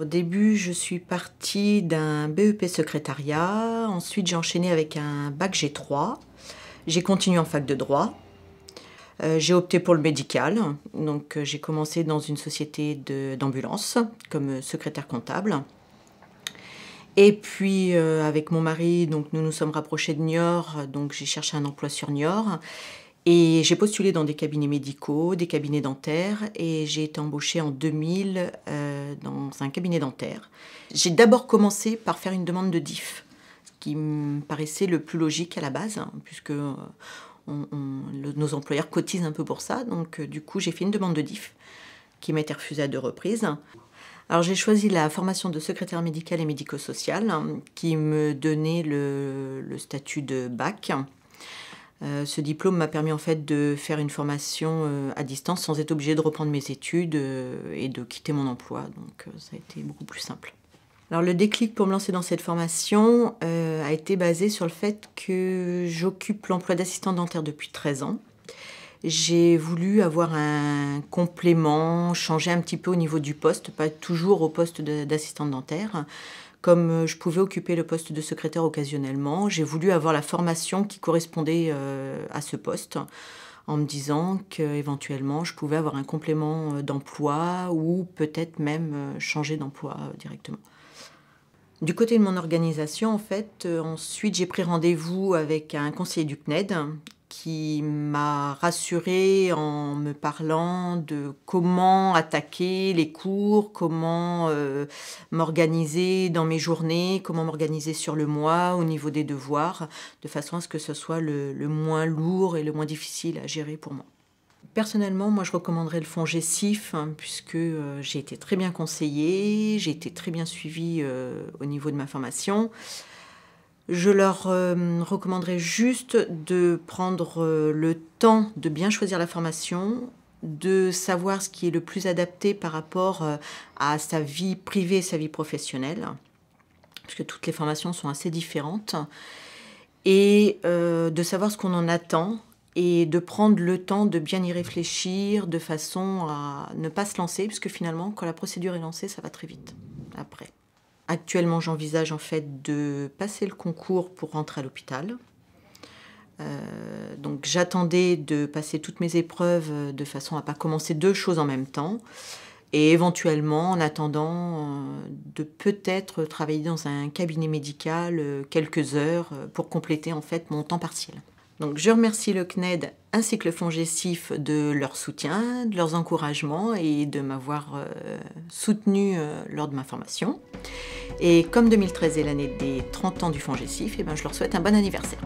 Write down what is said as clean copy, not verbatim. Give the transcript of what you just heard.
Au début, je suis partie d'un BEP secrétariat. Ensuite, j'ai enchaîné avec un bac G3. J'ai continué en fac de droit. J'ai opté pour le médical. Donc, j'ai commencé dans une société d'ambulance comme secrétaire comptable. Et puis, avec mon mari, donc, nous nous sommes rapprochés de Niort. Donc, j'ai cherché un emploi sur Niort. Et j'ai postulé dans des cabinets médicaux, des cabinets dentaires, et j'ai été embauchée en 2000 dans un cabinet dentaire. J'ai d'abord commencé par faire une demande de DIF, ce qui me paraissait le plus logique à la base, hein, puisque nos employeurs cotisent un peu pour ça. Donc du coup, j'ai fait une demande de DIF qui m'a été refusée à 2 reprises. Alors j'ai choisi la formation de secrétaire médical et médico-social, hein, qui me donnait le statut de bac. Ce diplôme m'a permis en fait de faire une formation à distance sans être obligée de reprendre mes études et de quitter mon emploi. Donc ça a été beaucoup plus simple. Alors le déclic pour me lancer dans cette formation a été basé sur le fait que j'occupe l'emploi d'assistant dentaire depuis 13 ans. J'ai voulu avoir un complément, changer un petit peu au niveau du poste, pas être toujours au poste d'assistante dentaire. Comme je pouvais occuper le poste de secrétaire occasionnellement, j'ai voulu avoir la formation qui correspondait à ce poste, en me disant qu'éventuellement je pouvais avoir un complément d'emploi ou peut-être même changer d'emploi directement. Du côté de mon organisation, en fait, ensuite j'ai pris rendez-vous avec un conseiller du CNED qui m'a rassurée en me parlant de comment attaquer les cours, comment m'organiser dans mes journées, comment m'organiser sur le mois au niveau des devoirs, de façon à ce que ce soit le moins lourd et le moins difficile à gérer pour moi. Personnellement, moi je recommanderais le FONGECIF, hein, puisque j'ai été très bien conseillée, j'ai été très bien suivie au niveau de ma formation. Je leur recommanderais juste de prendre le temps de bien choisir la formation, de savoir ce qui est le plus adapté par rapport à sa vie privée et sa vie professionnelle, parce que toutes les formations sont assez différentes, et de savoir ce qu'on en attend, et de prendre le temps de bien y réfléchir de façon à ne pas se lancer, puisque finalement, quand la procédure est lancée, ça va très vite après. Actuellement, j'envisage en fait de passer le concours pour rentrer à l'hôpital. Donc j'attendais de passer toutes mes épreuves de façon à ne pas commencer 2 choses en même temps. Et éventuellement, en attendant, de peut-être travailler dans un cabinet médical quelques heures pour compléter en fait mon temps partiel. Donc je remercie le CNED ainsi que le FONGECIF de leur soutien, de leurs encouragements et de m'avoir soutenue lors de ma formation. Et comme 2013 est l'année des 30 ans du FONGECIF, je leur souhaite un bon anniversaire.